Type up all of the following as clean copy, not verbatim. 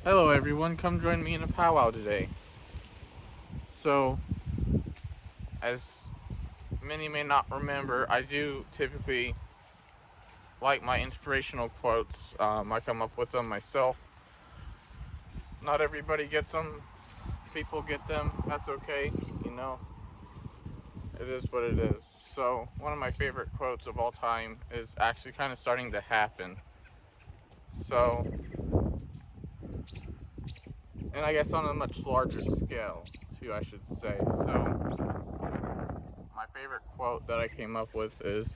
Hello everyone, come join me in a powwow today. So, as many may not remember, I do typically like my inspirational quotes. I come up with them myself. Not everybody gets them. People get them. That's okay. You know, it is what it is. So, one of my favorite quotes of all time is actually kind of starting to happen. So, and I guess on a much larger scale, too, I should say. So, my favorite quote that I came up with is,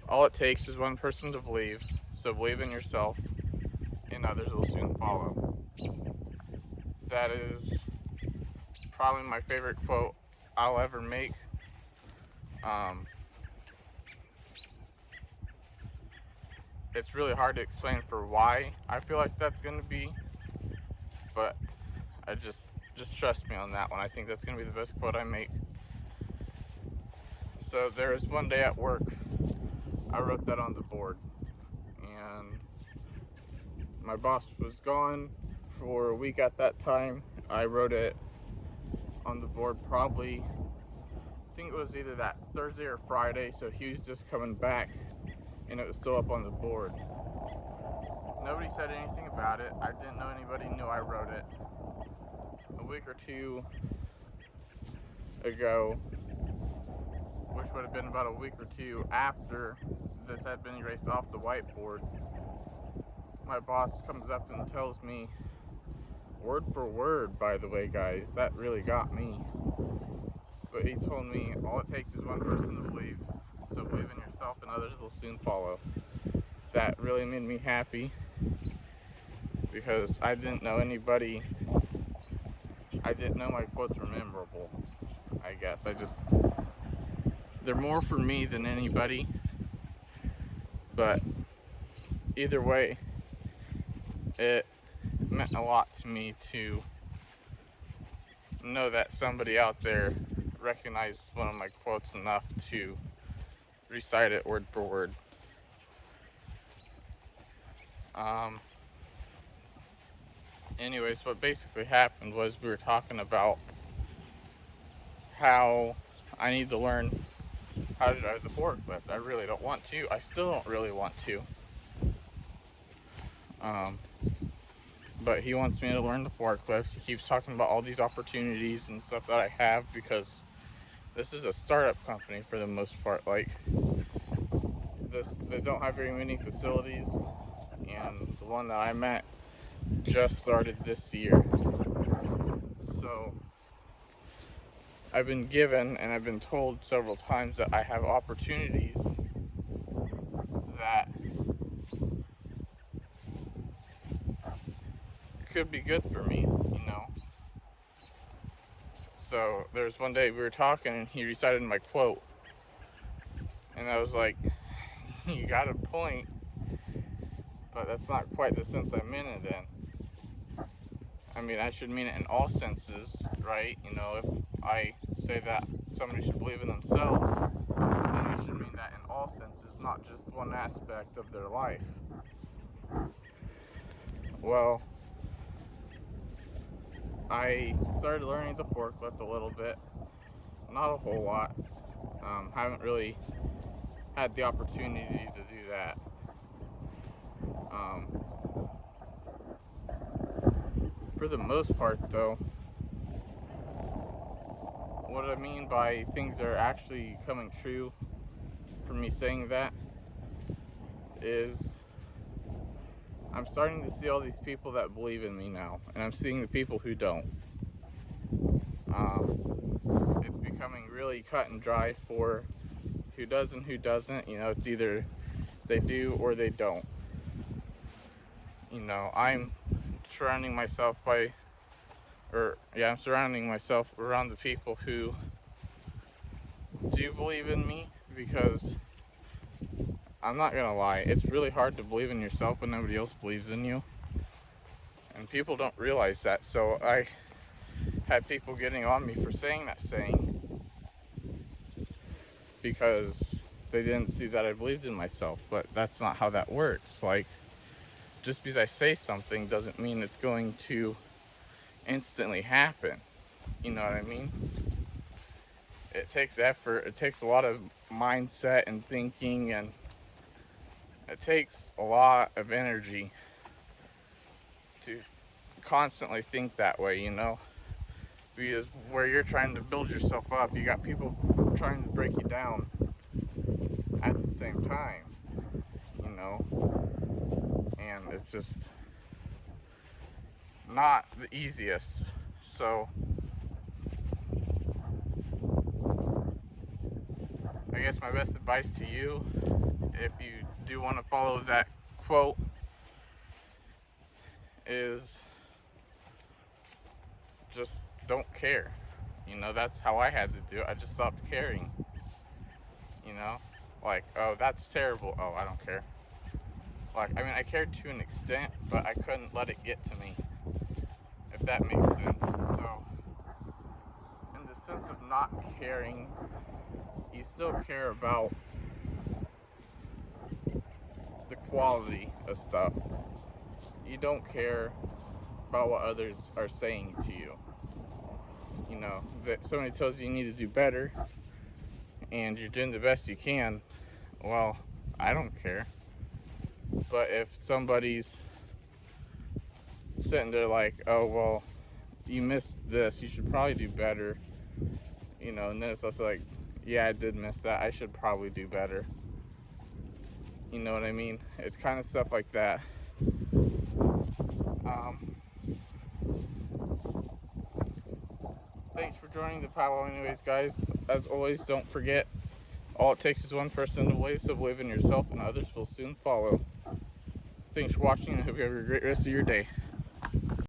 all it takes is one person to believe, so believe in yourself, and others will soon follow. That is probably my favorite quote I'll ever make. Um, it's really hard to explain for why I feel like that's going to be, but I just trust me on that one. I think that's going to be the best quote I make. So there was one day at work, I wrote that on the board, and my boss was gone for a week at that time. I wrote it on the board probably, I think it was either that Thursday or Friday, so he was just coming back and it was still up on the board. Nobody said anything about it. I didn't know anybody knew I wrote it. A week or two ago, which would have been about a week or two after this had been erased off the whiteboard, my boss comes up and tells me, word for word, by the way, guys, that really got me. But he told me, all it takes is one person to believe, so believe in yourself and others will soon follow. That really made me happy because I didn't know anybody, I didn't know my quotes were memorable, I guess. They're more for me than anybody, but either way, it meant a lot to me to know that somebody out there recognized one of my quotes enough to recite it word for word. Um, Anyways, what basically happened was we were talking about how I need to learn how to drive the forklift. I really don't want to. I still don't really want to. Um, but he wants me to learn the forklift. He keeps talking about all these opportunities and stuff that I have because this is a startup company for the most part. Like this, they don't have very many facilities, and the one that I'm at just started this year. So I've been given and I've been told several times that I have opportunities that could be good for me, you know. So there's one day we were talking and he recited my quote, and I was like, you got a point, but that's not quite the sense I meant it in. I mean, I should mean it in all senses, right? You know, if I say that somebody should believe in themselves, then I should mean that in all senses, not just one aspect of their life. Well, I started learning the forklift a little bit, not a whole lot. Haven't really had the opportunity to do that. Um, for the most part, though, what I mean by things are actually coming true for me saying that is I'm starting to see all these people that believe in me now, and I'm seeing the people who don't. It's becoming really cut and dry for who does and who doesn't. You know, it's either they do or they don't. You know, surrounding myself I'm surrounding myself around the people who do believe in me because I'm not gonna lie, it's really hard to believe in yourself when nobody else believes in you. And people don't realize that, so I had people getting on me for saying that saying because they didn't see that I believed in myself, but that's not how that works. Like, just because I say something doesn't mean it's going to instantly happen. You know what I mean? It takes effort, it takes a lot of mindset and thinking, and it takes a lot of energy to constantly think that way, you know? Because where you're trying to build yourself up, you got people trying to break you down at the same time, you know? And it's just not the easiest. So I guess my best advice to you, if you do want to follow that quote, is just don't care. You know, that's how I had to do it. I just stopped caring. You know, like, oh, that's terrible. Oh, I don't care. Like, I mean, I cared to an extent, but I couldn't let it get to me, if that makes sense. So, in the sense of not caring, you still care about the quality of stuff. You don't care about what others are saying to you. You know, that somebody tells you need to do better and you're doing the best you can, well, I don't care. But if somebody's sitting there like, oh, well, you missed this, you should probably do better, you know, and then it's also like, yeah, I did miss that, I should probably do better. You know what I mean? It's kind of stuff like that. Thanks for joining the powwow anyways, guys. As always, don't forget, all it takes is one person to believe, so believe in yourself and others will soon follow. Thanks for watching, and I hope you have a great rest of your day.